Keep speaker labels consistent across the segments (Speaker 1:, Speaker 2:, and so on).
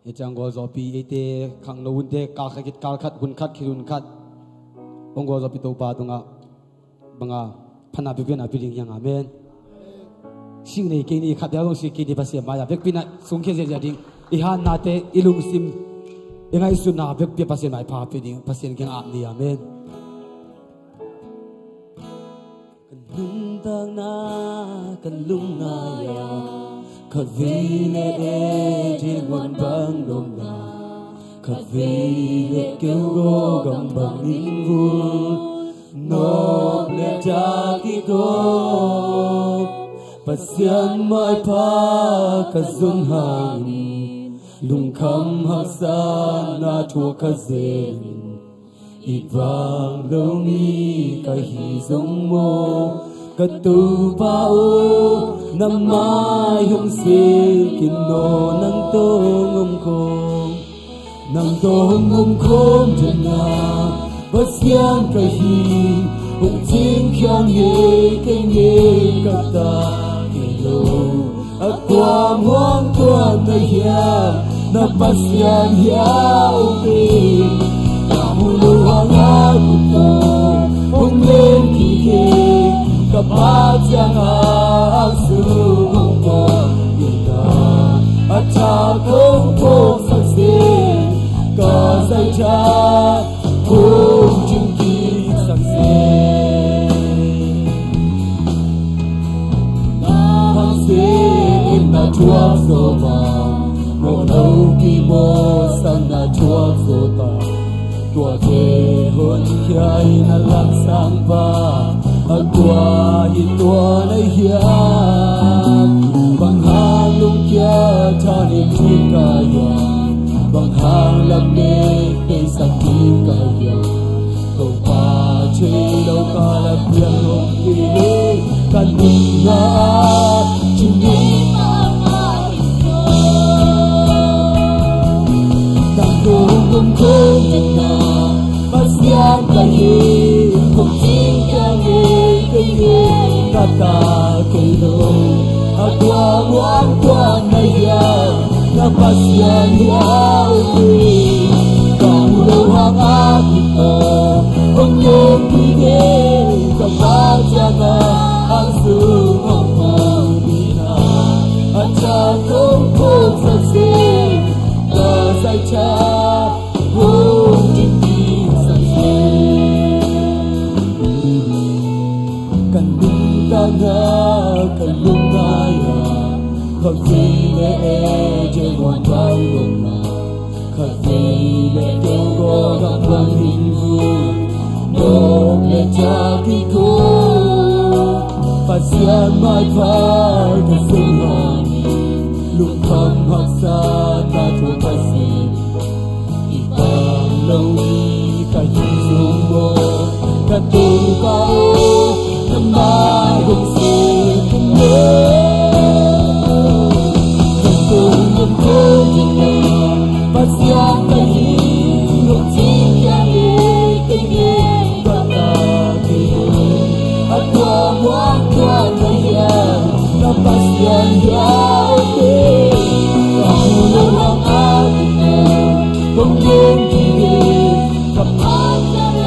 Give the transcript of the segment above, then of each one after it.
Speaker 1: Echang go zopi ete khang no unte ka khakit kal khat hun khat khirun khat ongo zopi to pa tunga banga phana bibena biling yang amen sing nei ke ni khat ya long si ke di pasia maya bek pina sungkhe je jadi ihan nate ilung sim engai su na bek pi pasia mai pha pi ding pasien keng a ni amen kanung tang na kanlung na ya khát vì lệ trên muôn vang đông na khát vì lệ kêu go gầm bằng những vui nộp lệ cha khi go pasian mai pha cả dung hàng lung khăm hắc sa na thua cả dền ít vàng lâu ni cả hi giống mô cả tu bao năm mai hồng xin kinh nô nang tô ngom khom chân na bất xiang cái hi hồng chín khiang ye cái ye cả ta cái lô at qua muang qua na ya na bất xiang ya upi na mulu hang aku hong lên ki ye kapatang asung mo ina at sakong kong saksin kasay cha kong jingki saksin hangsin na chuak so ma mo nau ki mo sang na chuak so ta tua te hon khay na lang sang ba agwa tua nay hiyan bang hang lung kya thani thi kaya bang hang lam me pe sakti kaya ko pa che lo ka la pian long ki le kan na chin ni dang do ngom ko na pasian kai ko chin kaya kata kilo agwa wan kwa na ya na pasian ya upi kamu hang akita ong yong kide kapajaga ang sumamina at sa tungkol sa sin kasay cha kung jingin sa na kalung naya khát vì lệ trên muôn vang đông na khát vì lệ kêu go gam bằng hình vui nộp lệ cha khi cô pasian mai pha cả sung hàn lung khăm hắc sa ta thua cả xin ít vàng lâu đi cả hình dung mô cả tu bao năm mai hồng xin không nhớ không cùng nhầm cô chân na và xiang cái hi hồng xin kia cái nghe và ta thì at qua muang qua nay ya na và xiang ya upi kamu lo hang aku hong yong ki le kapatang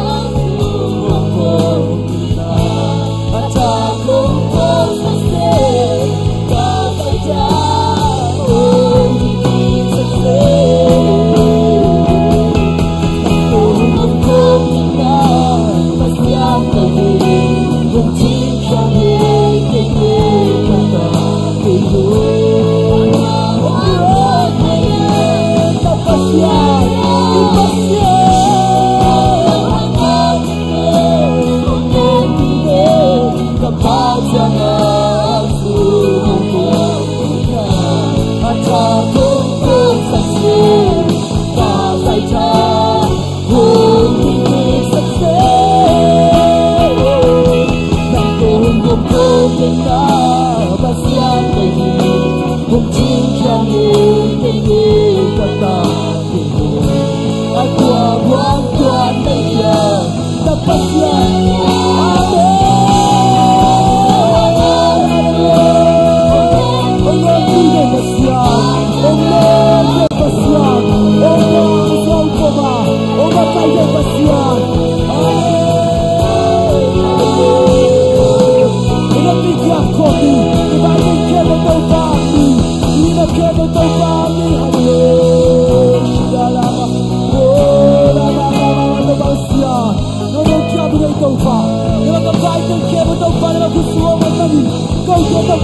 Speaker 1: asung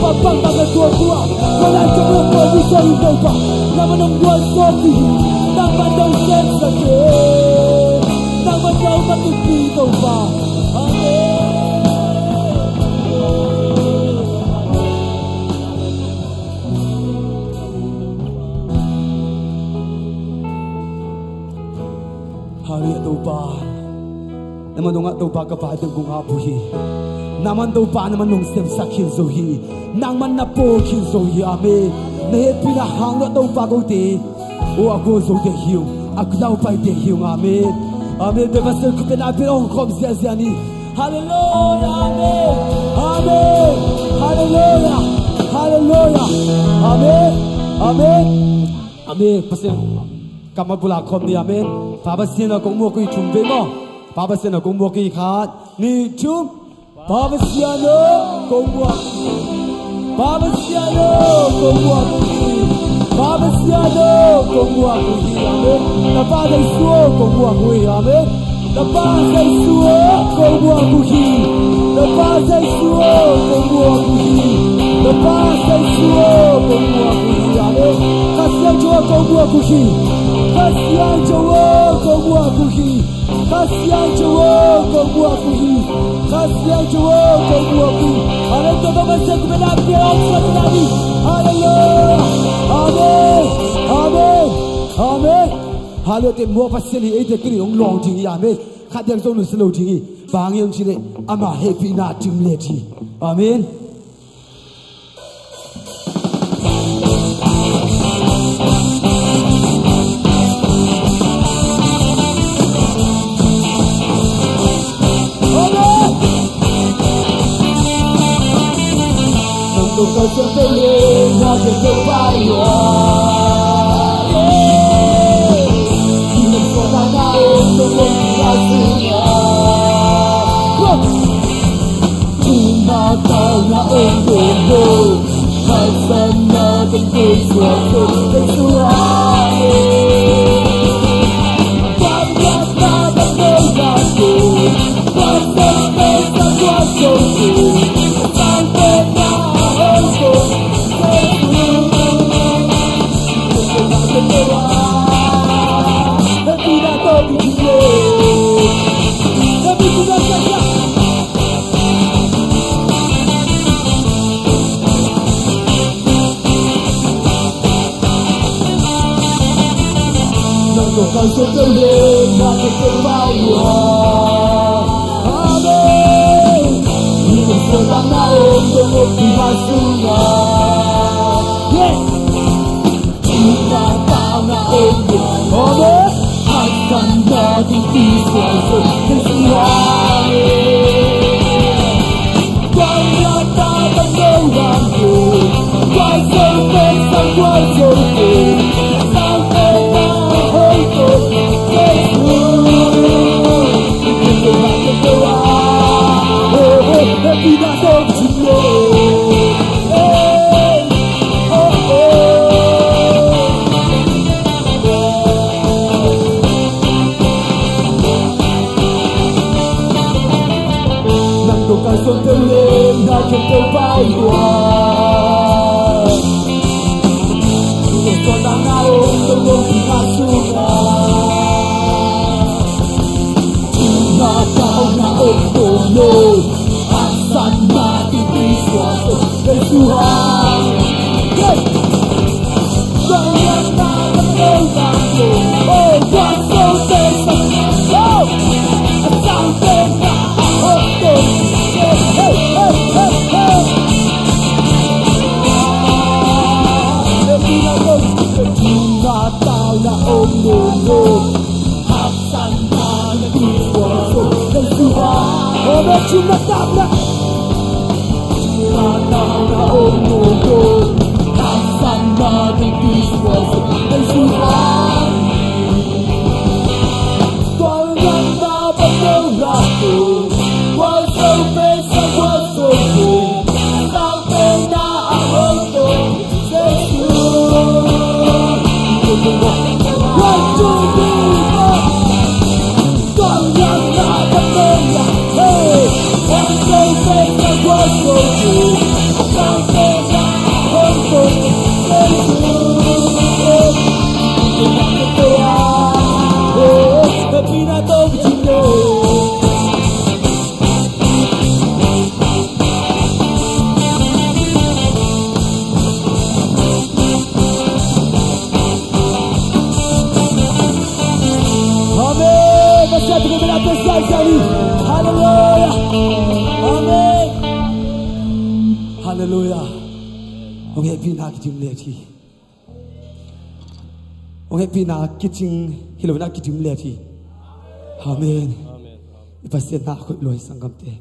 Speaker 1: papang bagai tua tua. Walau cuma kau bisa lupa. Nama membuat kopi, nama dosen saja. Nama jauh mati lupa. Hari lupa. Nama nungat lupa kepada bunga buhi. Naman daw pa naman nung stem sa kinzohi nang man na po kinzohi amin nahet pinahanga daw pa ko te o ako zo de hiu ako daw pa de hiu amin amin de basel ko pinapin on kom zani hallelujah amin amin hallelujah hallelujah amin amin amin pasal kamabula kom ni amin papasin ako mo ko itumbe mo papasin ako mo ko ikhat ni chum Babasiano, komwa. Babasiano, komwa. Babasiano, komwa. Amen. Napada suo, komwa. Amen. Napada suo, komwa. Napada suo, komwa. Napada suo, komwa. Amen. Kasihan jua komwa. Kasihan jua komwa. Kasihan jua komwa. Kasihan jua komwa. Amen. Todo masih kebenaran Allah Nabi. Haleluya. Amen. Amen. Amen. Haleluya. Mua pasali itu kini orang long tinggi. Amen. Kadang tu nus long tinggi. Bang yang sini ama happy na jumleti. Amen. Kau sepele nak kebayang, hidup kau tak untuk menghidupnya. Cuma kau nak untukmu, kasana tentu suatu kesulitan. Banyak tak berlaku, banyak berlaku. Kau sepele nak kebayang, amin. Hidup sedang naik untuk dimasuknya. Cuma tak nak untuk, amin. Akan jadi suatu kesulitan. Banyak tak mengganggu, kuasa besar kuasa sampai tidak terjumpa. Nantikan sontelim dan kebayang. Kau tak tahu untuk dimasukkan. Cuma kau nak untukmu. Mati di suatu kesulitan. Banyak tak mengganggu, oh kuasa besar, oh sampai nak untuk, hey hey hey hey. Bila kau cuma tahu nak umur, akan ada di suatu kesulitan. Oh cuma tak nak. Mana umurku tak sama di suatu kesulitan. Kau yang tak berlaku, kuasa besar kuasa sampai nak untuk sesuatu. Waktu kita, kau yang tak berlaku, kuasa Hallelujah. Ông happy na kitim le thi. Ông happy na kiting hilona kitim le thi. Amen. Amen. Ipasen na khoi loi sangam te.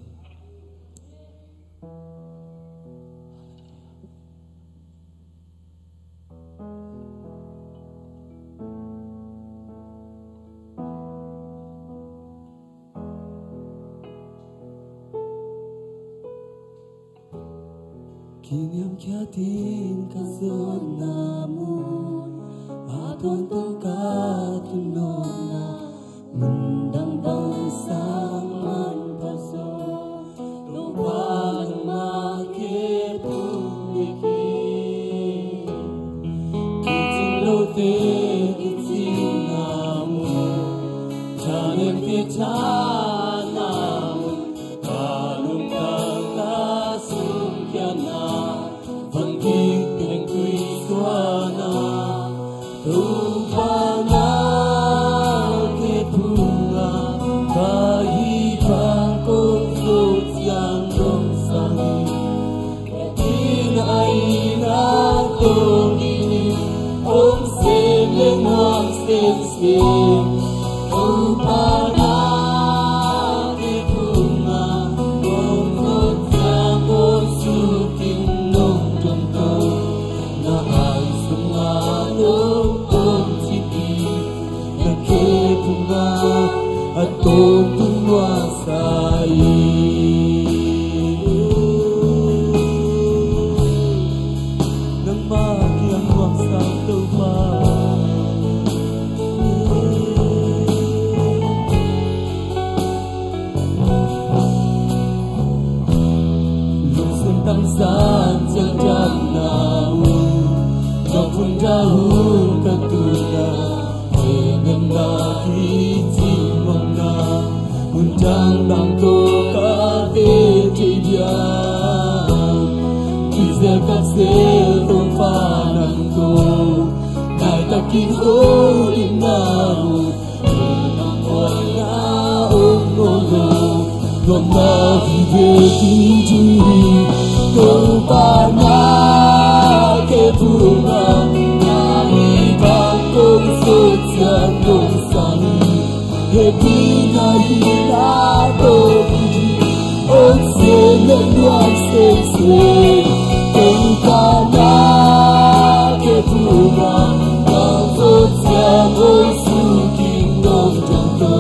Speaker 1: Kiniam kia tin kazon namu aton tong katunona mendang dang saman paso lupa make pumiki kiting lote kiting namu janem pitanamu kalung kakasum kiana Vangking tui suana Rupana ke bunga Bayi bangkok sosiang dong sangi Ina dong ini Om sen leng wang sen sen Rupana Atau penguasai Nama yang waksa tuhan Lúc sentang saja jannau Kau pun jauh ketuna Dengan lagi Undang bang tu kate dia, bisa kasih tumpahan tu, kau takin holy namu, namanya ongolo, lomba hidup tinggi, tumpahan kepungan, nari bangkong sosial dosani. Happy na hina toki On sen and one sen sen Kentana kepunga Kangkot siang oi suking dong janto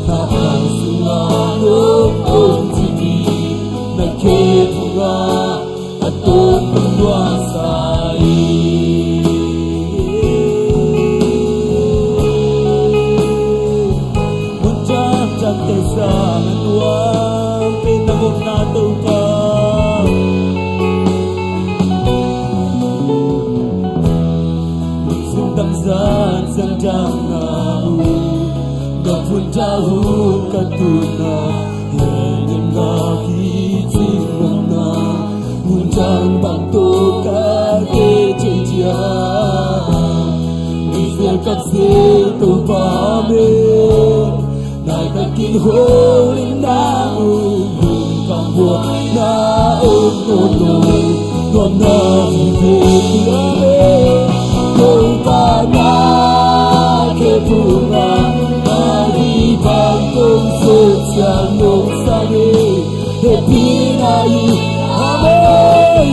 Speaker 1: Nakang sunganong on tini Nakepunga atong penguasai Sa manuang pinagok na tuka Sintang san sandang namu Gapun jauh katuna Yenyem nakitin na Undang bantu kake centia Bisa kasih tupamer Nai takin holy namu Lumpang buat na ongolo Tuan na hibukirame Lumpang na kepunga Nari bangkong sosial nong sange Happy na amen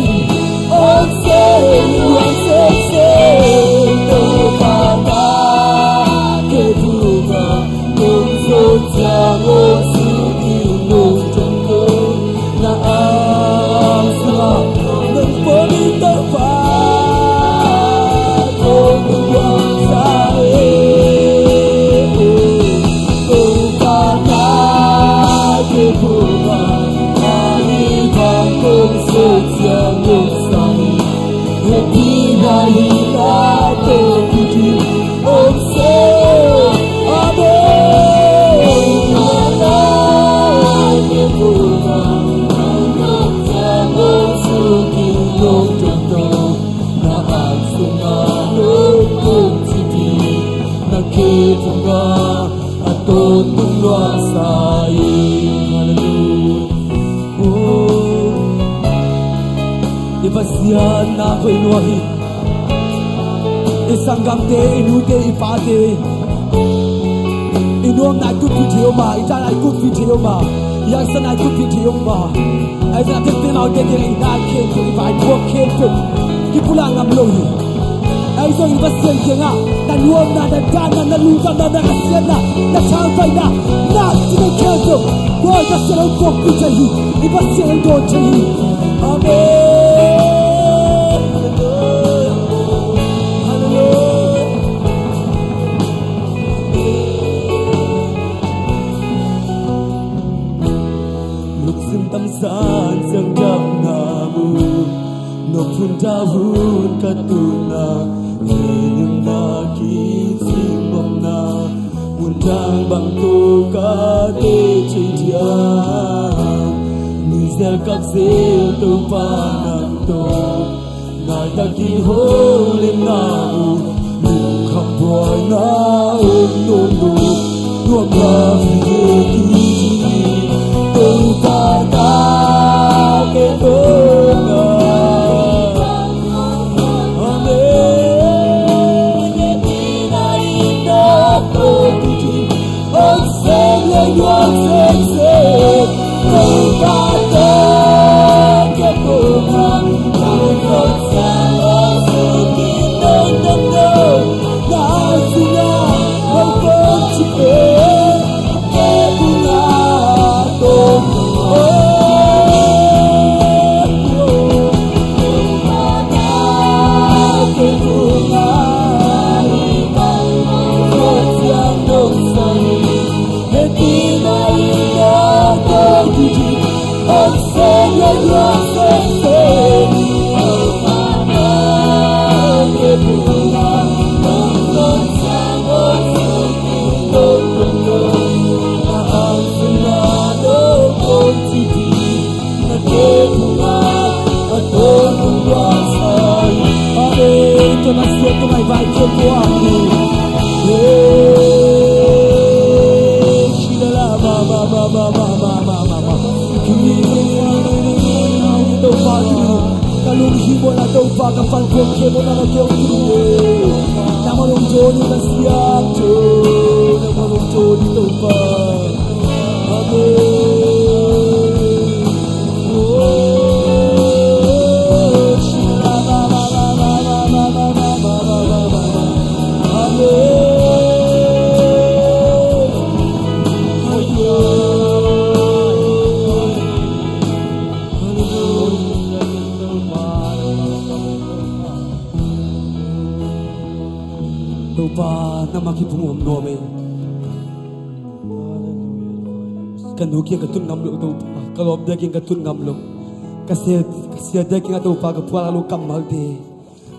Speaker 1: On sen, one sen sen Lumpang na kepunga Jangan suki nung jenggo na asa nemponi tempat orang saya kau kata kepungan na khoi no hi isangam te inu te ipa te inom na ku video ma ita na ku video ma ya sa na ku video ma ai sa te pe mau te ke na ke ku ba ko ke te ki pula ngam lo hi ai so i bas ke nga na nuom na da na na lu ka na sia na chang pai na ti ke ke to ko ka se lo ko ku te hi i bas se do te hi amen. Tâm san sang đam namu no phun ta hun katuna nhưng na ki sim bom na mun tang bang tu ka te chia ni zel kak zel tu pa nam to na ta ki ho le na lu kham boy na no no no ma ki tu ta ta ke tu na amen ke tina ina tu ti on se le yo se tu ta ta ke tu na tu sa lo su ki no no no na su na no ko chi ke tu na tu tu mai vai che buoni ci la ba ba ba ba ba ba ba ba kimi to pa tu kalung hibo na to pa ka pan ko ke mo na ke o tu na mo long jo ni na siap to na mo long jo ni to pa amen. Makipungum no me kanuki katun ngamlo to kalob de king katun ngamlo kasia de king to pa ka pwala lu kamal de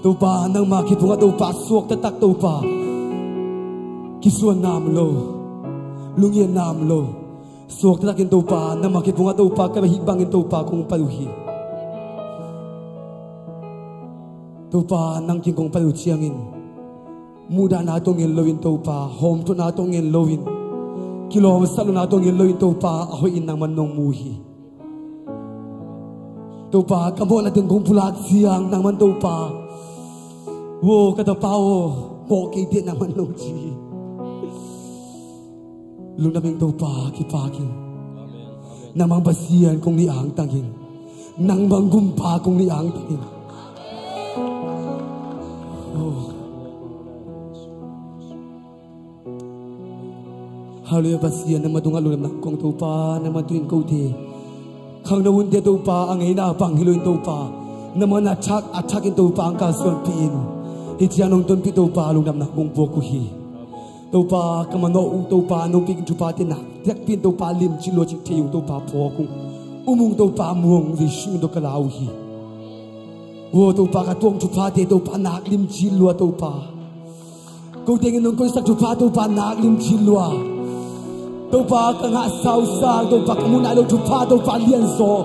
Speaker 1: to pa nang makipunga to pa suok ta tak to pa kisuan namlo lungyen namlo suok ta kin to pa nang makipunga to pa ka hibangin to pa kung paluhi to pa nang king kung palu chiangin muda na tong in lowin to pa home to na tong in lowin kilom salu na tong in lowin to pa ahoy in nang manong muhi to pa kabo na ting kumpulat siang nang man to pa wo kata pao po kay di nang manong chi lunaming to pa kipaki namang basian kung ni ang tangin nang manggumpa kung ni ang tangin Hallelujah basian na madungal ulam na kong tupa na maduin ko te kang nawun de tupa ang ina pang hiluin tupa na man attack in tupa ang kalson pin itianong ton pi tupa ulam na kong bokuhi tupa kamano u tupa no pig tupa te na tek pin tupa lim chilo chik te yung tupa po kung umung tupa muong rishin do kalauhi wo tupa katong tupa te tupa nak lim chilo tupa ko tingin nung ko sa tupa tupa nak lim chilo đâu pa ka nga sao sang đâu pa ka muna đâu tu pa đâu pa lian so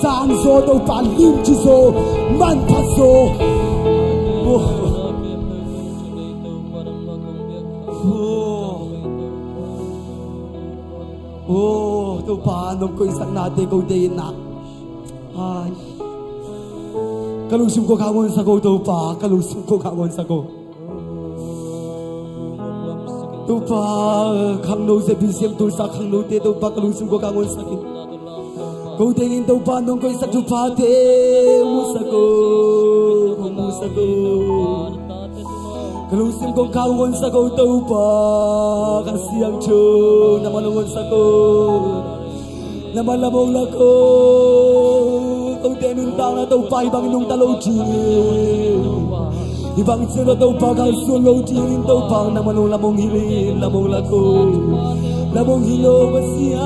Speaker 1: sang so đâu pa lim chi so man pa so đâu pa nông coi sang na de go de na ai Kalusim ko kangon sa ko to pa, kalusim ko kangon sa ko. To pa khang no se bisem to sa khang no te to pa kalusim ko kangon sa kin. Ko tingin to pa nong ko sa to pa te musako. Kalusim ko kangon sa ko to pa kasiyang cho namalungon sa ko. Namalamong lako. Kau tenun tang atau pai bang nung talo ji, ibang sino tau pagal solo ji tau pang namanong lamong hilin lamong lako, lamong hilo masia.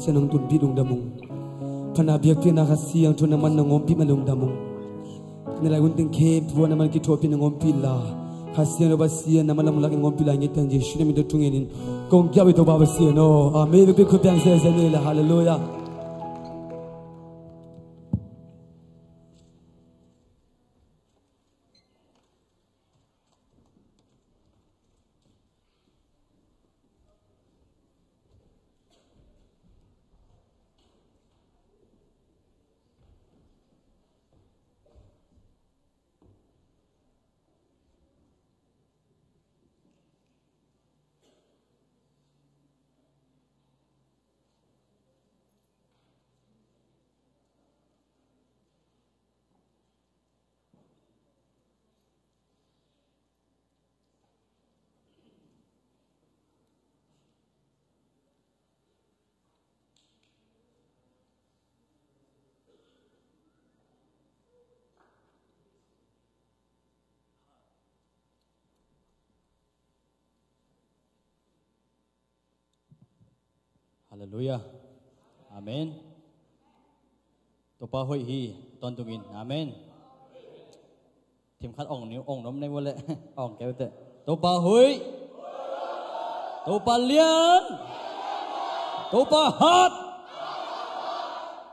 Speaker 1: Senang tun bidung damung, panabiak pina kasi ang tun naman nangompi manung damung. Nilagunting ke buwan naman kitopi nangompi la, kasi ang nabasiyan naman lang malaking ngompi la ngitang Yesu na midutunginin. Kung kaya ito babasiyan, no, amen. Bikupiyang sa nila, hallelujah.
Speaker 2: Hallelujah. Amen. Topa hoi hi ton tungin. Amen. Tim khát ong niu ong nom nei wale. Ong kéo te. Topa hoi. Topa lian. Topa hat.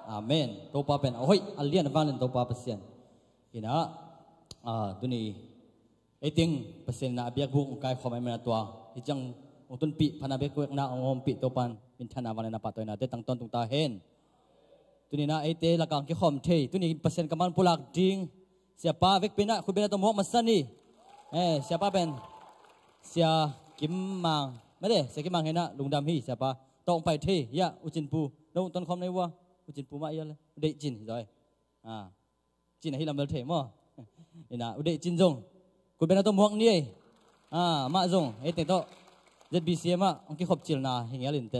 Speaker 2: Amen. Topa pen hoi alian vang len topa pasien. Ina duni eting pasien na biak bu kai khomai mena tua. Hijang utun pi panabek ko na ngom pi topan minthana wala na patoy na te tang ton tung ta hen tuni na ite lakang ki khom the tuni pasien kaman pulak ding siapa vek pina khu bena to mo masani siapa ben sia kimang made sia kimang hena lungdam hi siapa tong pai the ya uchin pu dong ton khom nei wa uchin pu ma ya le de jin rồi jin hi lam le the mo ina ude jin jong คุณเป็นตัวมวกนี่มาจงเอติโตเจ็ดบีซีมาองค์ที่ขบจิลนาเฮียลินเต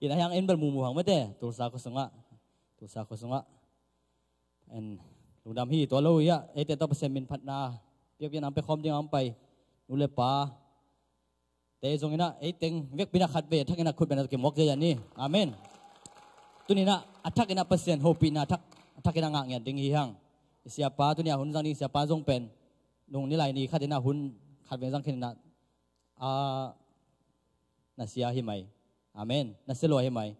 Speaker 2: อินยังเอ็นเบอร์มูหังไม่เตตัวสาคุสงะเอ็นลุงดำฮีตัวลูยะเอติโตเปอร์เซ็นต์มินพัดนาเปียกนำไปคอมยังไปนูเลป้าแต่จงอินะเอติงเวกบินาขัดเวทักอินะคุณเป็นตัวเกมวอกเจยันนี่อาเมนตัวนี้นะอัทักอินะเปอร์เซ็นต์โฮปินะทักอินะงะเงียนดิงฮีฮังsiapa tu ni hun sang ni siapa zong pen nung nilai ni khatina hun khat ven sang khin na na sia hi mai amen na selo hi mai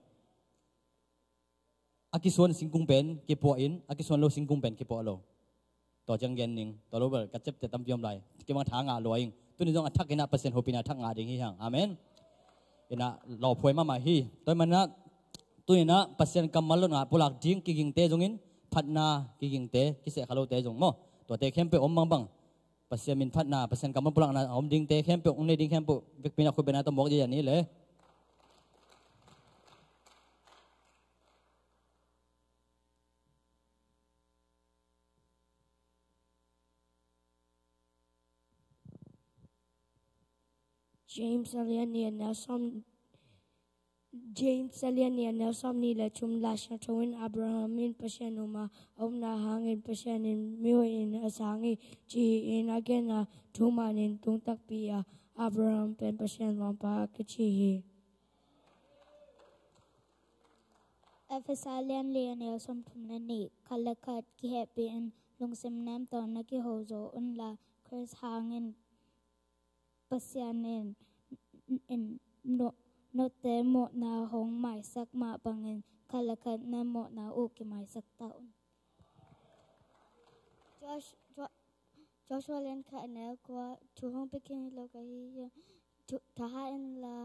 Speaker 2: akison singkung pen ke po in akison lo singkung pen ke po lo to jang gen ning to lo ber ka chep te tam piom lai ke mang tha nga lo ing tu ni zong athak ina percent hopina thak nga ding hi hang amen ina lo phoi ma ma hi toy man na tu ni na percent kamal lo na pulak ding ki ging te zong inพัดนากิกิงเตกิเสกขลุ่ยเตจงโมตัวเตเข้มเปอมบังเปอร์เซ็นต์มินพัดนาเปอร์เซ็นต์กำมันพลังนาอมดิงเตเข้มเปองในดิงเข้มเปเวกปีนักคุยเป็นนาต้องบอกอย่างนี้เลย
Speaker 3: James Aliania Nelson ni la chum la shatawin Abrahamin pasyanuma omna hangin pasyanin miwain asangi chi in agena tumanin tungtak piya Abraham pen pasyan wampa kichihi
Speaker 4: Efesalian Lionel som tumnani kalakat ki happy in lungsim nam ton na ki hozo unla Chris hangin pasyanin in no te mo na hong mai sak ma bangin kalakat na mo na uki mai sak taon Joshua len ka anel kwa tu hong pekin lo ka hi taha in la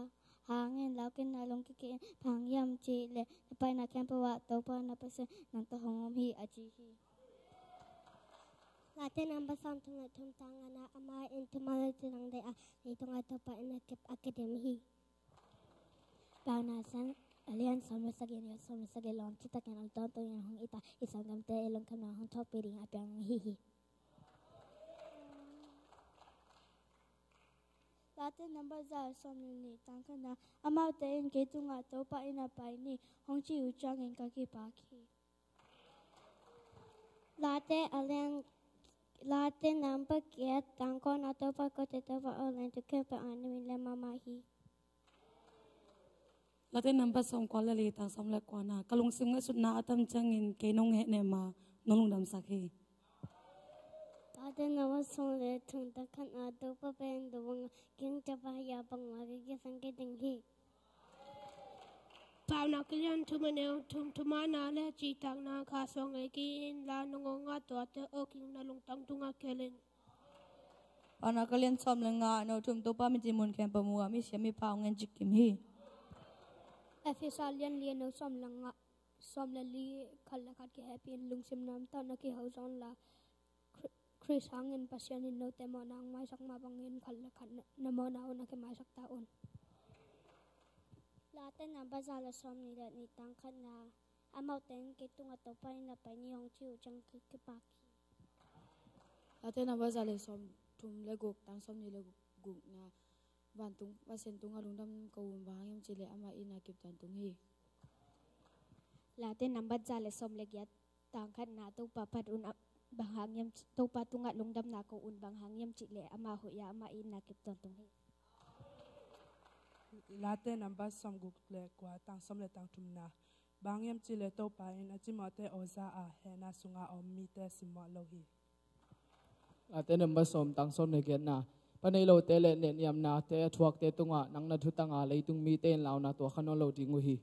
Speaker 4: hangin la kin na long ki phang yam chi le pa na kem pa wa to pa na pa se nang to hong hi aji hi
Speaker 5: Latin number something na tum tangana ama in tumala tinang day ni tunga to pa in academy Panasan alian sama lom kita kenal tonto yang hong ita isang gamte elong kana hong top piring apang hihi
Speaker 4: Latin number za som ni tangkana ama te in ke tunga to pa ina pa ni hong chi uchang in ka ki pa ki
Speaker 5: Latin number kiat tangkon atau pa ko te to pa online to ke pa ani le mama hi
Speaker 6: Latin number som kwala le tang som le kwana kalung sim nga sut na atam changin ke nong he ne ma nong dam sakhi
Speaker 5: Latin number som le tung ta kan atau pa pen do wang king ta pa ya pang ma ke sang ke ding hi
Speaker 7: Pau na kalian tumanel tumana le chi tang na kha song ai kin la nonga to te oking na lung tang tunga kelen
Speaker 8: Ana kalian som le nga no tum to pa mi jimun kem pa mu mi sia mi pau ngen jikim hi
Speaker 3: Efesalian Lionel som la li kalakat ki happy in lungsim nam ta na ki hozon la Chris hangin pasyanin no te mo nang mai sak ma bangin kalakat na mo na una ke mai sak taon
Speaker 5: Latin number za la som ni da ni tang kan na amau ten ke tunga to pa na pa ni hong chiu chang ki pa ki
Speaker 6: Latin number za le som tum le guk tang som ni le guk na van tung va sen tung alung dam ko bang yam chile ama ina kip tan tung hi
Speaker 3: Latin number za la som le gyat tang kan na to pa pat un bang hang yam to pa tunga lung dam na ko un bang hang yam chi le ama hu ya ama in na kip tan tung hi
Speaker 9: Latin number som guk le kwa tang som le tang tum na bang yam chile to pa in achimote oza a he na sunga om mi te simwa lo hi
Speaker 10: Latin number som tang som le gyat na panay lo te le ne niam na te thuak te tunga nang na thutanga leitung mi ten law na to khano lo dingu hi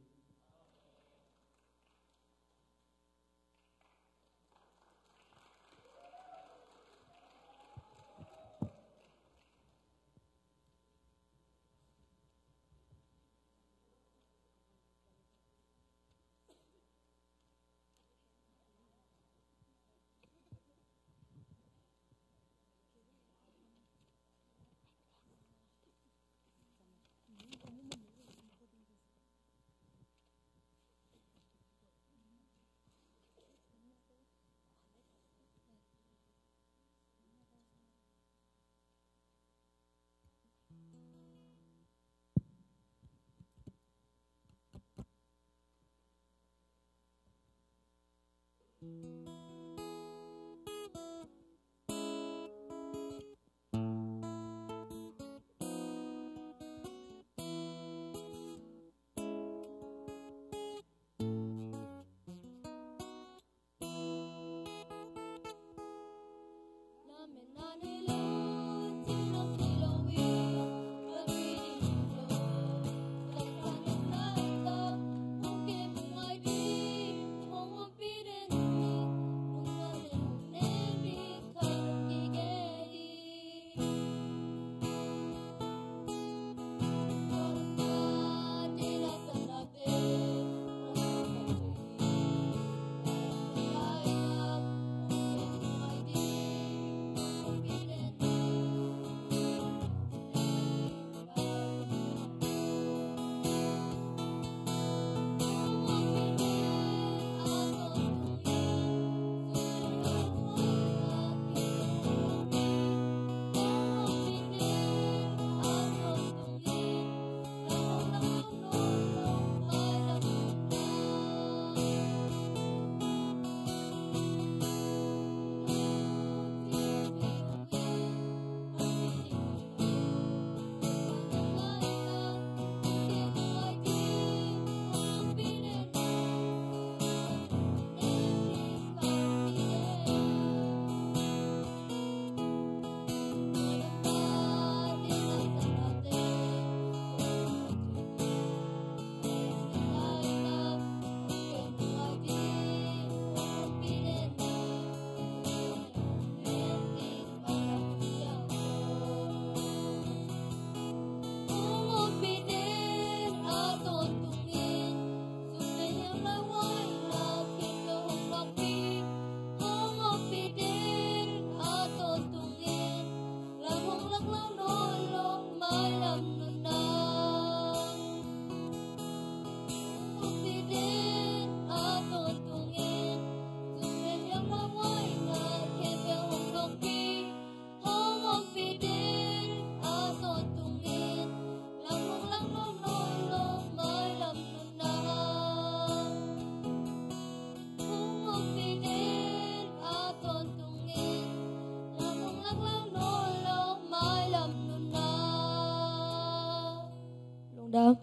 Speaker 3: Đâu?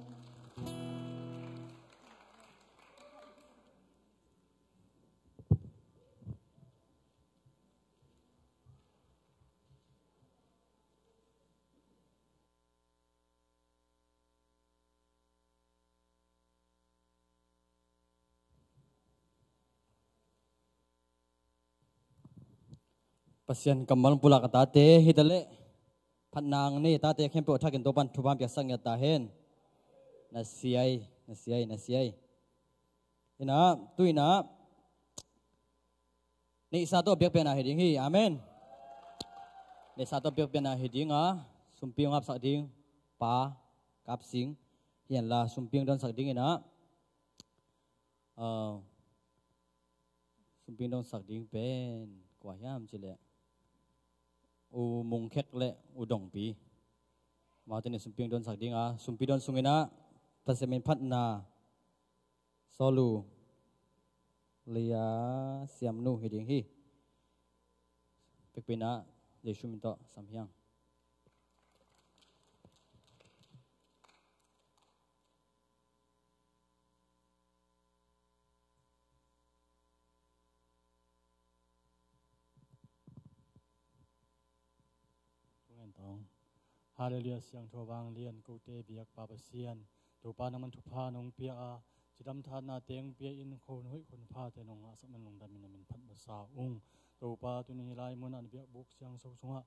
Speaker 2: Pasien kamal pula kata te hitale panang ni tate kempe othakin topan thupam piasang ya tahen nasiai ina tuina ni sato biak pena heding hi amen ni sato biak pena heding a sumping ap sak ding pa kap sing hian la sumping don sak ding ina sumping don sak ding pen kwa yam chile u mung khek le u dong pi ma te ni sumping don sak ding a sumpi don sungina pasemin phat na solu lia siam nu heding hi pekpina le shumin to samhyang
Speaker 1: Hallelujah siang thawang lian ko te biak pa pasian to pa naman thupa nong pia a chidam tha na teng pia in khon hoi khon pha te nong a saman nong damin min phat ba sa ung to pa tu ni lai mun an biak buk siang so sunga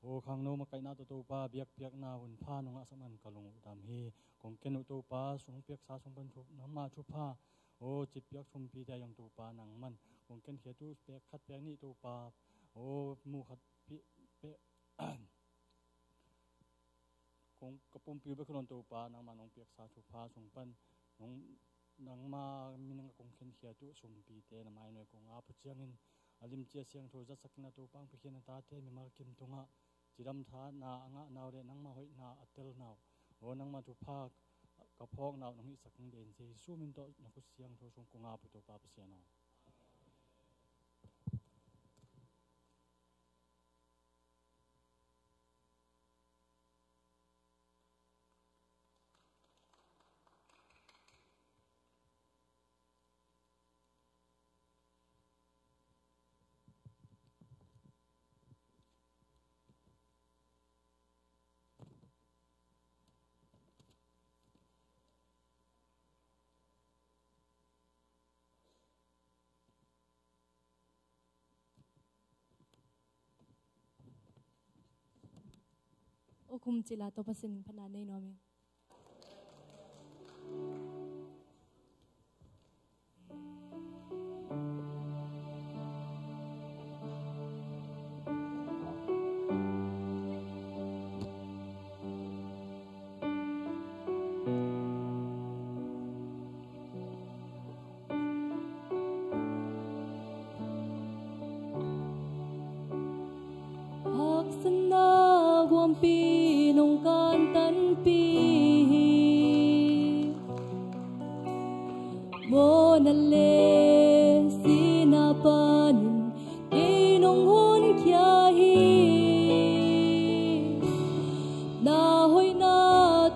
Speaker 1: o khang no ma kai na to pa biak piak na hun pha nong a saman kalong dam hi kong ken to pa sung piak sa sung ban thu na ma thu pha o chit piak thum pi da yang to pa nang man kong ken khia tu pek khat pek ni to pa o mu khat pi pe kung kapung piu ba kron to pa nang manong piak sa thu pha sung pan nong nang ma minang kong khen khia tu sum pi te na mai noi kong a pu chiang in alim chia siang tho za sakna to pang pi khen ta te mi mar kim tunga chiram tha na anga naw re nang ma hoi na atel naw o nang ma thu pha ka phok naw nong hi sakng den je su min to na ku siang tho sung kong a pu to pa pa sia no
Speaker 8: okum chila to pasin phana nei nomi pi nong kan tan pi mo na le sinapanin inong hun kya hi na hoy na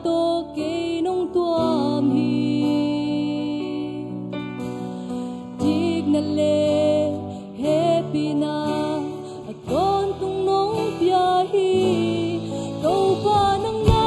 Speaker 8: to ke nong tuam hi dig na le happy na at kon tung nong pya hi đâu pa nang na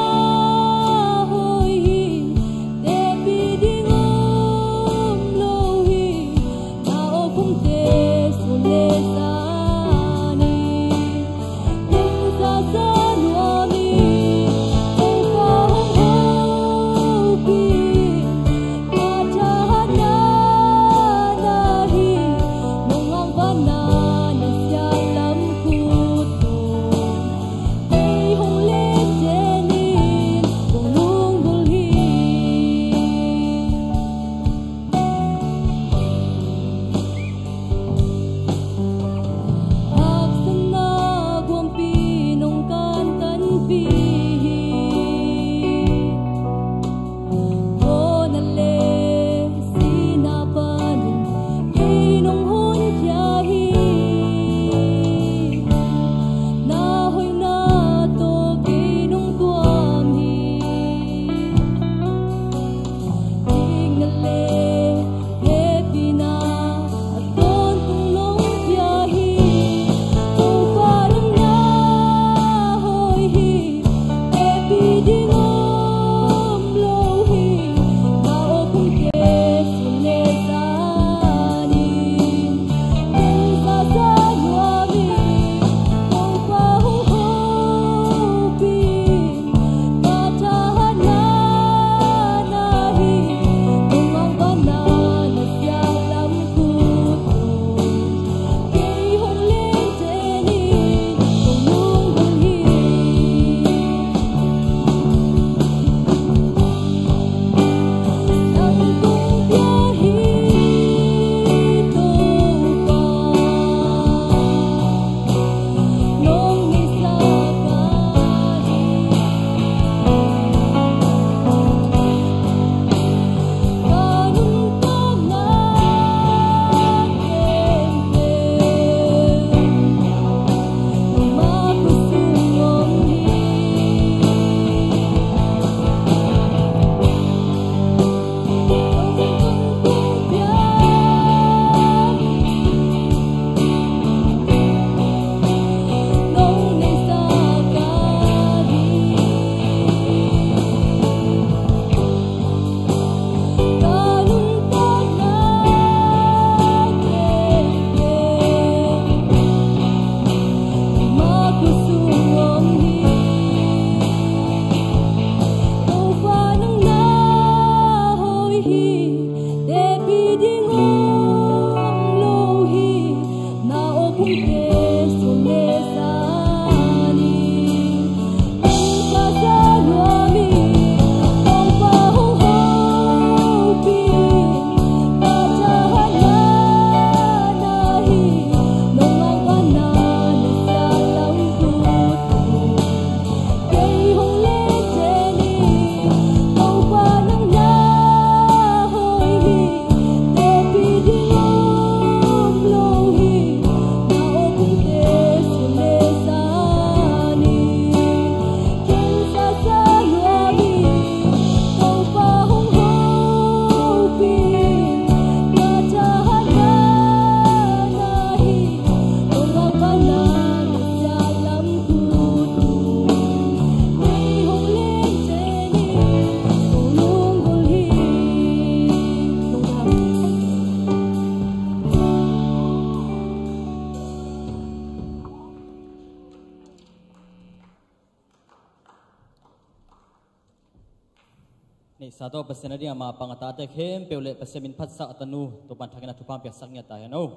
Speaker 2: นี่สาธุเปอร์เซ็นต์นี่มาปังตาเตเข้มเปลวเละเปอร์เซ็นต์มินพัดสักตันูตัวปันทักนัทุพามเปียกสักเนี่ยตายนะ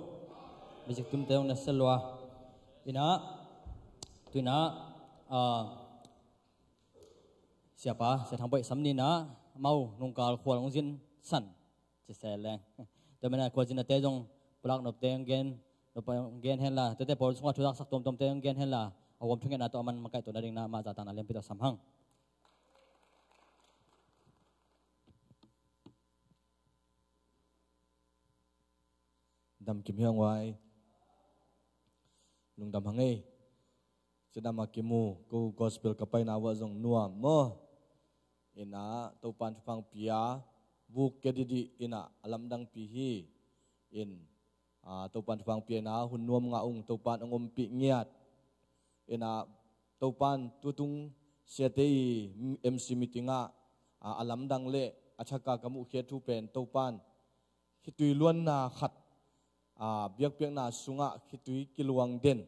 Speaker 2: บิจิกตุมเตงนัสลัวอินะตุยนะsiapa saya tampak samni na mau nungkal kual ngujin san ciselengแต่มันควรจะเตะจงปลักนบเตงเกนนบเกนเห็นละแต่พอสงฆ์ทุกสักตมเตงเกนเห็นละเอาวมทุ่งเงินตัวมันมาไกลตัวนั้นเองนะมาจากทางนั้นเลี้ยงพิทักษ์สัมพัง
Speaker 11: ดำกิมเฮียงไว้ลุงดำหังเอจะดำมากิมูกูกอสเปลกับไปนาวจงนัวมออินะตัวปันฟังปียบุกเกดิดีอินะอลัมดังปีฮีอินตัวปันฟังปีนะหุ่นนวมงาองตัวปันองมปีเงียดอินะตัวปันตัวตุงเสียตีเอ็มซีมิติงะอลัมดังเละอาชากากามุเขียทุเป็นตัวปันคิดตุยล้วนนาขัดเบียกเปียกนาสุงะคิดตุยกิลวังเด่น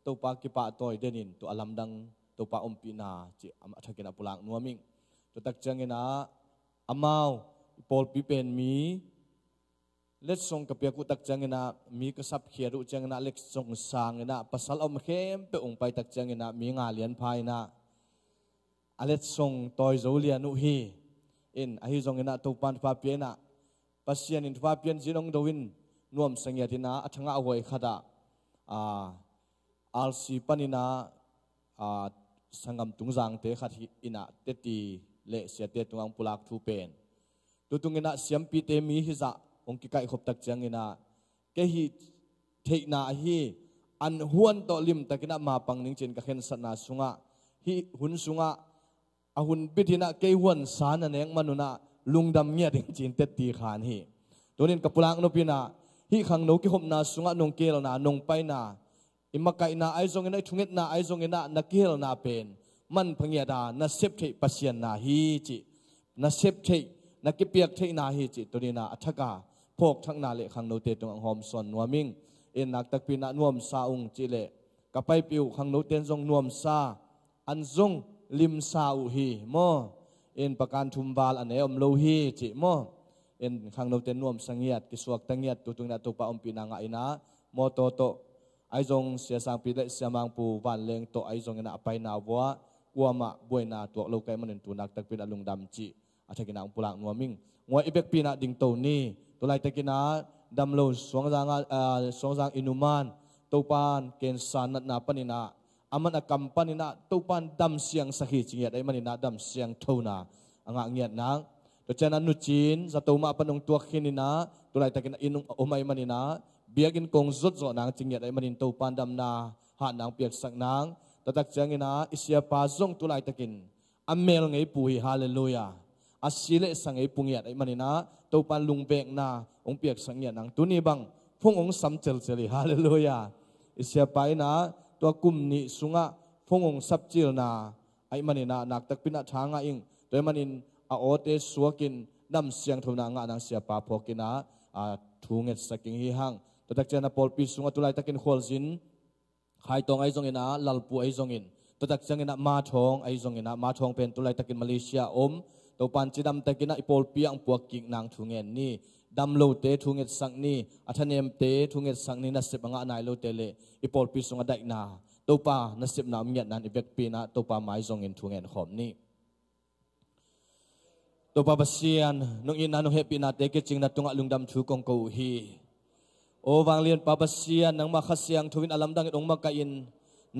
Speaker 11: ตัวปากิปะตัวเด่นินตัวอลัมดังตัวปาอมปีนาจิอามาทักกินาปุลังนัวมิงตัวตักจังกินาอามาวปอลปีเป็นมีเล็ดส่งกับเปียกุตักจังกินามีกษับเขียรุจังกินาเล็กส่งสางกินาปัสสาวะเข้มเปองไปตักจังกินามีงาเลียนภายนาอเล็ดส่งตอยโจเลียนุฮีอินอหิจงกินาตัวปันฟ้าเปียนาปัสเซียนินฟ้าเปียนจีนงดวินนวมสังเกตินาอัฐงะอวัยขดาอัลซีปานินาสังกัมตุงจังเตขัดอินะเตตีเละเสียเตตุงังปุลักทูเป็นตัวตุงอินะเสียมปีเตมีฮิจะองค์กิไกขบตักจังอินะเกหิเทนาฮีอันหวนต่อลิมตักินะมาปังนิงเจนกะเข็นสนาสุงะฮิหุนสุงะอาหุนบิดินะเกหวนสานันเองมนุนะลุงดำเงียดิงจินเตตีขานฮีตัวนี้กับปุลักนพินะฮิขังโนกิขบนาสุงะนงเกลนานงไปนาอิมากายนาไอซงเงินไอทุงเงินนาไอซงเงินนานักเกลนาเป็นมันพังยาดานัเซปเทปัสยานาฮีจินัเซปเทนักกิเปียกเทนาฮีจิตัวนี้นาอัฐกาพกทั้งนาเละขังโนเตตรงหอมส่วนนัวมิงเอ็นนักตักปีนานวมซาองจิเละกับไปปิวขังโนเตนจงนวมซาอันจงลิมซาอุฮีโมเอ็นประการทุมบาลอันเออมโลฮีจิโมเอ็นขังโนเตนนวมสังเงียดกิสวกตังเงียดตัวตรงนั้นตัวปะอมปีนางไอนะโมโตโตไอจงเสียสังปีเละเสียมังปูวันเลงโตไอจงนะไปนาวัวกัวมาบวยนาตัวโลกไกมันตัวนักตักปีนาลุงดำจีอาจจะกินนางปุลังนัวมิงงัวอีเบกปีนาดิงโตนี่ตัวไรตะกินาดำโลสวงจางอินุมานตัวปานเกณฑ์สานนาปนินาอามันอกำปนินาตัวปานดำเสียงสักหิจิงเงียดไอมันนาดำเสียงเท่านาอ่างเงียดนางตัวเจนันนุจีนจะตัวมาปนงตัวขินินาตัวไรตะกินาอินุอมไอมันนาเบียกินกงจุดจ่อนางจิงเงียดไอมันตัวปานดำนาหานางเปียกสักนางแต่ตักจังกินาอิสยาปาซงตัวไรตะกินอเมลไงปุยฮาเลลูยาอาศิเลสังไงปุงเงียดไอมันนาตัวปานลุงเบกนาองเปียกสังเงียดนางตัวนี้บังพงองสัมเจลเจลิฮาเลลูยาอิสยาปานาตัวกุมนิสุงะพงองสับจิลนาไอมันนานักตักปินาช้างอิงโดยมันอาโอเตสัวกินดำเสียงทุนางานางเสียปาพอกินาทูเงสกิงฮิฮังตัวตักเจนาปอลปีสุงะตุไลตะกินขวลจินใครตองไอจงอินาลัลปูไอจงอินตัวตักจังอินามาทองไอจงอินามาทองเป็นตุไลตะกินมาเลเซียตัวปันจิดำตะกินอิปอลปีอังปวกกิกนางทูเงินนี่ดำโลเตทูเงินสังนี่อัฐเนมเตทูเงินสังนี่นัสเซบงะนายโลเตเลอิปอลปีสุงะได้นาตัวปานัสเซบนาเมียนันอิเบกปีนาตัวปาไม้จงอินทูเงินขอมนี่ตัวปาบัสเซียนนงอินนานุเฮปีนาเตกิจิงนาตุงะลุงดำทูกงกูฮีโอวังเลียนปาบัสเซียนนังมาขัดเสียงทวินอลัมดังองมากัยน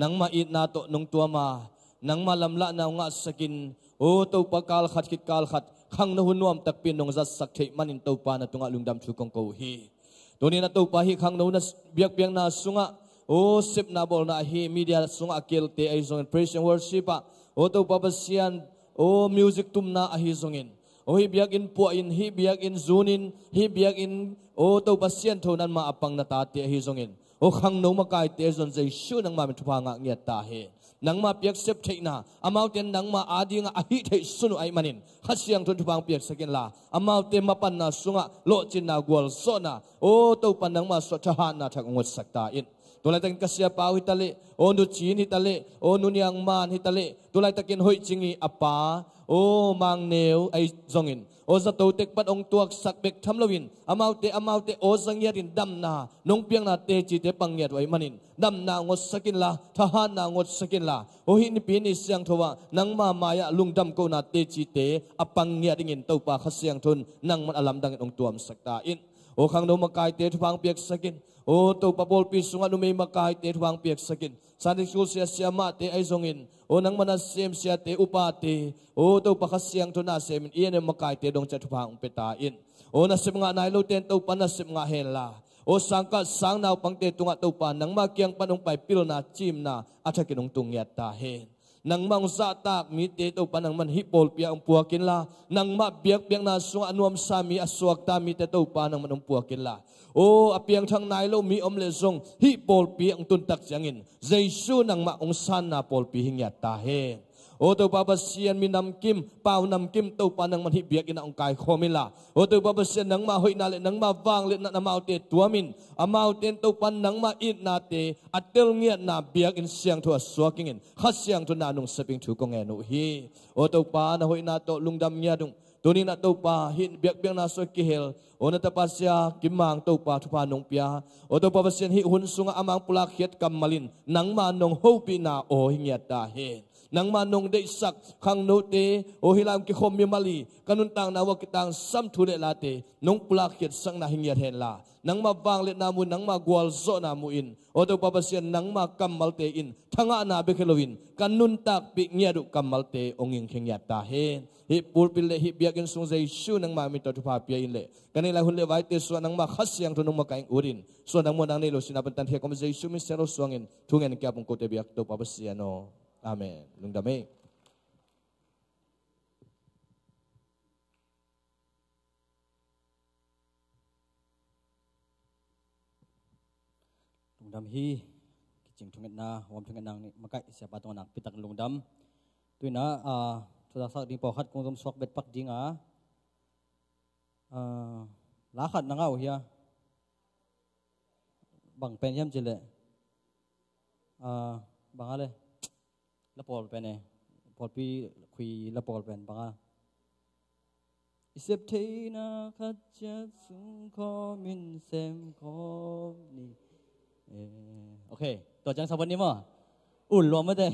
Speaker 11: นังมาอิดนาโตนงตัวมานังมาลำละนางะสกินโอตัวปากาลขัดคิดกาลขัดขังนหุนวมตักปีนงจัดสักเทมันอินตัวปานาตุงะลุงดำทูกงกูฮีตัวนี้นาตัวปาฮีขังนหุนเบียกเบียงนาสุงะโอสิบนาบอลนาฮีมีเดียสุงะเกลเตไอซงอิน praise and worship โอตัวปาบัสเซียนโอมิวสิกตุมนาอหิซงอินโอฮิเบียกอินปัวอินฮิเบียกอินซูนินฮิเบียกอินโอตัวบัสเซียนเท่านั้นมาอปังนาตาเตะฮิซงอินโอขังโนมาไกเตะจนใจชูนังมาเป็นทุพางะเงียตาเฮนังมาเปียกเซฟเทนาอามาวเตนนังมาอาดีงะอหิเทสุนุไอมันินขัดเสียงทุนทุพางเปียกสกินลาอามาวเตมาปันนาสุงะโลจินนากวลโซนาโอตัวปันนังมาสุทหานาทักงวดสักตาอินตัวไรตะกินกษยาปาหิตาเลโอนุจีนหิตาเลโอนุนยังมานหิตาเลตัวไรตะกินหอยจิงีอปาโ โอ้มังเนวไอจงอินโอจะโตเต็กปัดองตัวสักเบกทำลวินอามาวเตโอสังเงียดินดำนานงเปียงนาเตจิเตปังเงียดไว้มันินดำนางดสกินละทหารนางดสกินละโอหินปีนิเสียงทว่านังมายาลุงดำโกนาเตจิเตอปังเงียดิงินเต้าปาขเสียงทุนนังมันอลัมดังองตัวมสักตาอินโอขังโนมากายเตทุพังเปียกสกินโอ้ตัวปะบอลปีสุงานุเมมากายเตทุพังเปียกสกินสันติสุเสียเสียมาเตไอจงอินโอ้นังมันเสียมเสียเตอุปาเตโอ้ตัวปะขเสียงทุนนาเสียมินเอียนมากายเตดงจัตุพังเปตาอินโอ้นัสเสมงานายโลเตนตัวปนัสเสมงาเฮลาโอสังกัดสังนาวปังเตตุงะตัวปานังมาเกียงปนงไปปิลนาจิมนาอาชกินงตุงยัดตาเฮนังมังสะตากมีเตตัวปนังมันฮิปโปลเปียงปัวกินลานังมาเบียกเบียงนาสุงอนุมสามีอสวกตามีเตตัวปานังมันปัวกินลาโอ้อเปียงทางนายโลมีอมเลซงฮิปโปลเปียงตุนตักจังอินเจสูนังมาองสันนาโปลปีหิงยัดตาเฮโอ้ตัวบาบเซียนมีนำกิมเป่านำกิมตัวปานังมันฮิเบียกินองกายโคมิลาโอ้ตัวบาบเซียนนังมาหอยนาเลนังมาวางเลนังมาเอาเตตัวมินอามาเอาเตตัวปันนังมาอินนาเตอัตเตลเงียนาเบียกินเสียงทัวสวกิงินขัดเสียงทุนานุงสปริงถูกงเงนุฮีโอ้ตัวปานาหอยนาโตลุงดำเงียดุงตัวนี้นาตัวปาหินเบียกเบียงนาสวกิเฮลโอ้นาตาปัสยากิมังตัวปาทุพานงเปียโอ้ตัวบาบเซียนฮิหุนสุงอามังปุลาเขียดกัมมาลินนังมานงโฮปีนาโอหิเงียตาเฮนังมานงได้สักขังโนเตโอฮิลามกิคมมีมาลีกันุนตังนาวกิตังซัมทุเดลาเตนงปลาเขียดสังนาหิงยาเทนลานังมาบางเลนามุนังมากวลโซนามุอินโอตัวปาปเซียนนังมากัมมัลเตอินทั้งอานาเบเคโลวินกันุนตักปิเงียดุกัมมัลเตองยิงเขียงยาตาเฮฮิปูลปิเลฮิเบียกินสุงเจชูนังมามิตรทุพาเปียอินเลกันในลายหุ่นเลไว้เตส่วนนังมาขัดเสียงทุนงมาไกอุรินส่วนนังมันนังในโลสินาเป็นตันเทคอมเจชูมิเซโรสวงินทุกเงินแก่ปุงโกเตเบียกตัวปาปเซียโนอาเมนลุงดาเม
Speaker 2: ดำฮีจริงทุกเงินนะวันทุกเงินนางนี่มาใกล้เสียปาตรงนักปิตักลงดำตัวนะสุดท้ายดิ้งพอขัดคงต้องสวกเบ็ดปักดิ้งลาขัดนังเอาเฮียบังเป็นย่ำจิเลยบังอะไรละปอลเป็นไงปอลปีคุยละปอลเป็นบังอิสเทนะขัดจะสุงคอมินเซมคอนี่โอเคตัวจังสวัสดีมั้งอุ่นรวมไม่ได้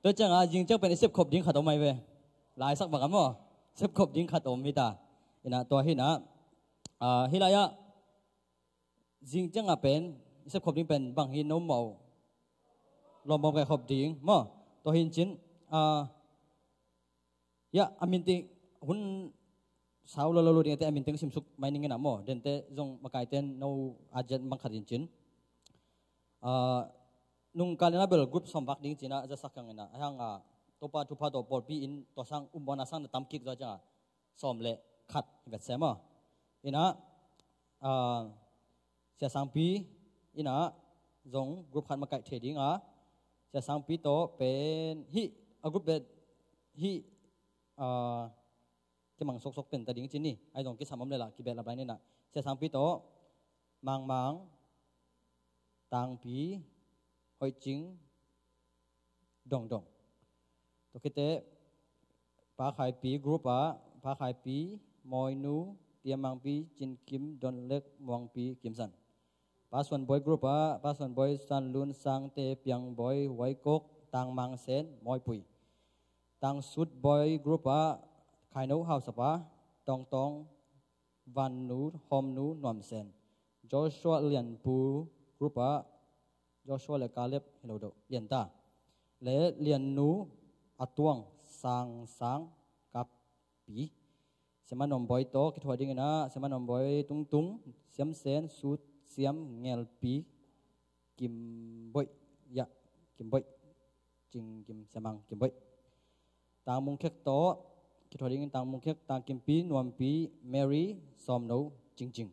Speaker 2: ตัวจังยิงเจ้าเป็นเซฟขบยิงขัดออกมาเว้ยลายสักบักมั้งเซฟขบยิงขัดออกมิตาเห็นนะตัวเห็นนะฮิลายะยิงจังเป็นเซฟขบยิงเป็นบางหินโน้มเมาลมมองไปขบยิงมั้งตัวหินจินยะอามินติหุ่นสาวเราเรียนแต่อามินติสิมสุกไม่นิ่งนะมั้งเดินแต่จงมาไกลเต้นโนอาจจะบังขัดจินนุ่งการนับเบลกรุ๊ปสมบัติดิ้งจีน่าจะสักอย่างนะทั้งตัวปาทุพาตัวปอลปีอินตัวสังบอนาสังตั้มกิกตัวจ้าสมเละขัดเวทเสมาอินะเสียสังปีอินะจงกรุ๊ปขัดมาไกลเทดิ้งเสียสังปีโตเป็นฮิกรุ๊ปเป็นฮิที่มังซกเป็นแต่ดิ้งจีนี่ไอ้ตรงกิสามเลยล่ะกิเบลอะไรนี่นะเสียสังปีโตมังต่างปีหอยจิงดองตัวคิดเตะปาขายปีกรุ๊ปปาขายปีมอยนูเตียมังปีจินกิมดอนเล็กมวงปีกิมสันปาส่วนบอยกรุ๊ปปาส่วนบอยสันลุนสังเตเปียงบอยไวกกต่างมังเซนมอยปุยต่างสุดบอยกรุ๊ปขายนูเฮาสปาตองวันนูโฮมนูนวมเซนโจชัวเลียนปูกรุ๊ปโจชัวเลกาเล็บเฮโลโดเลียนตาเลเลียนนูอัตวงสังกับปีเสมานอมบอยโตคิดว่าดิ้งนะเสมานอมบอยตุงเสียมเซนสุดเสียมเงลปีกิมบอยยะกิมบอยจิงกิมเสมังกิมบอยต่างมุงเค็กโตคิดว่าดิ้งต่างมุงเค็กต่างกิมปีนวมปีแมรี่ซอมโนจริง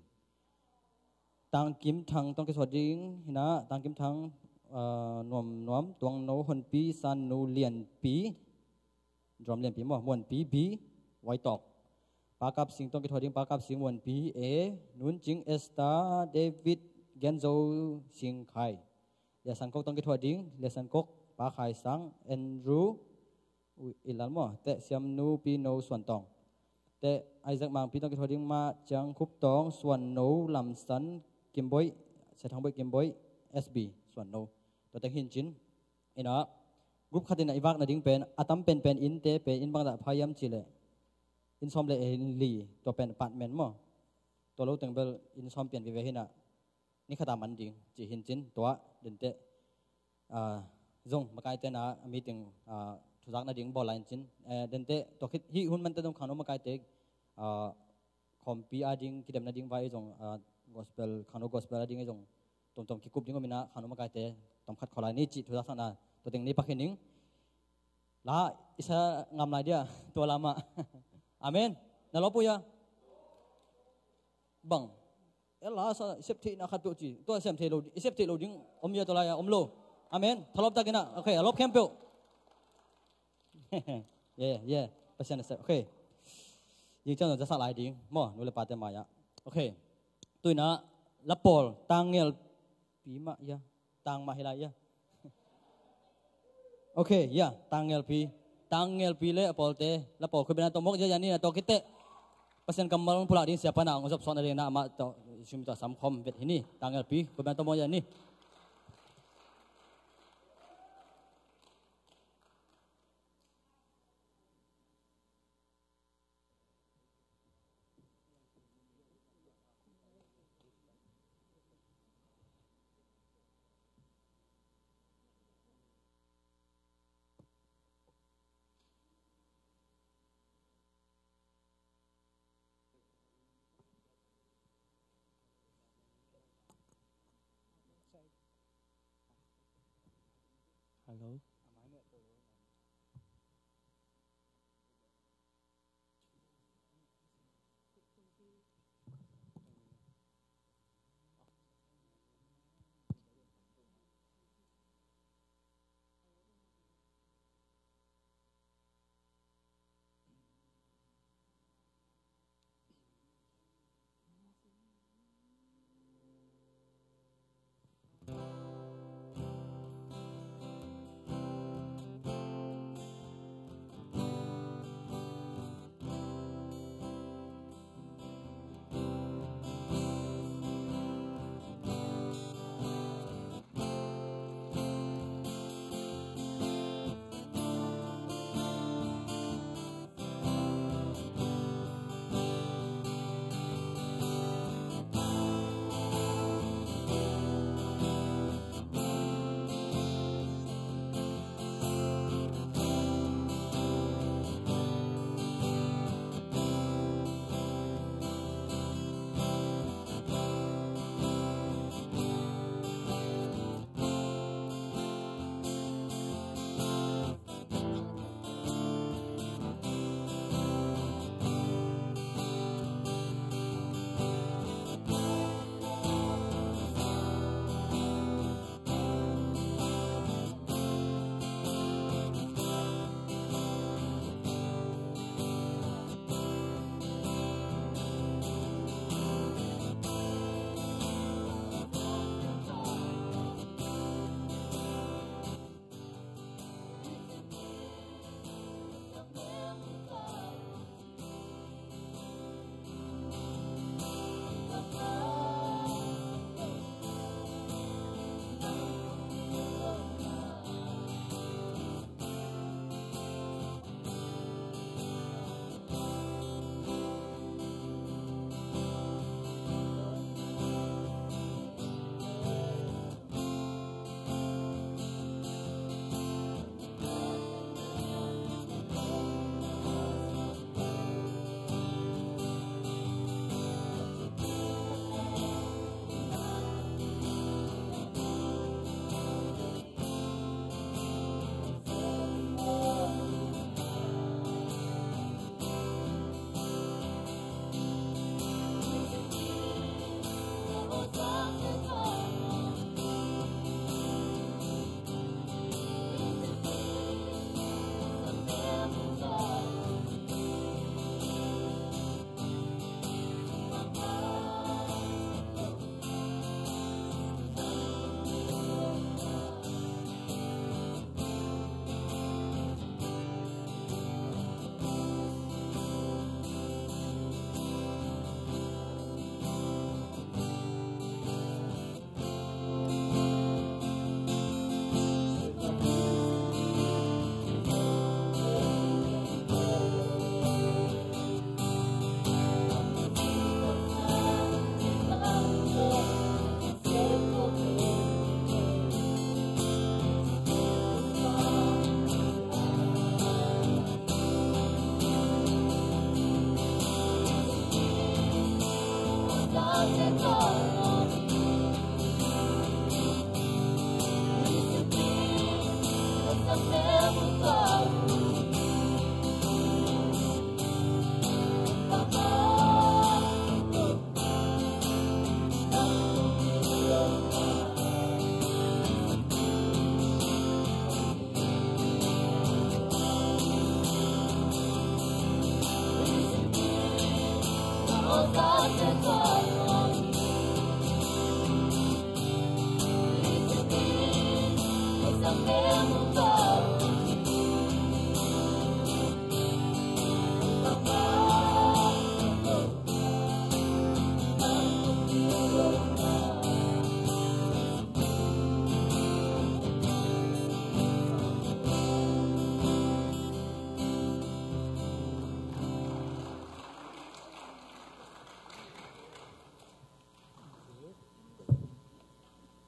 Speaker 2: ต่างกิมทังต้องคิดว่าดิ้งนะต่างกิมทังนวมตวงโนหนปีสันนูเลียนปีดรอมเลียนปีมั้งมวนปีบีไว้ตอกปากับสิงต้องคิดว่าดิ้งปากับสิงมวนปีเอนุนจิงเอสตาเดวิดเกนโซสิงไข่เลสันกกต้องคิดว่าดิ้งเลสันกกปาไข่สังแอนดรู ilan mo te siam nu pi no swan tong te Isaac mang pi tong ki thoding ma chang khup tong swan no lam san kim boy se thang boy kim boy SB swan no to te hin chin ina group khatin iwak na ding pen atam pen in te pe in bang da phayam chile in som le in li to pen apartment mo to lo teng bel in som pen ve hina ni khata man ding chi hin chin to den te zong makai te na meeting thu jak na ding bol line chin den te to khit hi hun man te dong khano makai te khom pi a ding kidam na ding vai jong gospel khano gospel a ding jong tom ki kup ding mina khano makai te tom khat kholai ni chi thu jak na to ting ni pakhining la isa ngam lai dia to lama amen na lo pu ya bang ela sa sep thi na khat to chi to sem the lo sep the lo ding om ya to la ya om lo amen thalop ta kina okay alop kem pe yeah pasien se okay yi chang za sa lai ding mo nu le pa te ma ya okay tuina lapol tangel pi ma ya tang ma hilai ya okay ya tangel pi le apol te lapol khu bena to mok ya ni na to kite pasien kamal pula din siapa na ngosop son na ma to sum to sam khom vet hini tangel pi khu bena to mo ya ni
Speaker 12: Hello.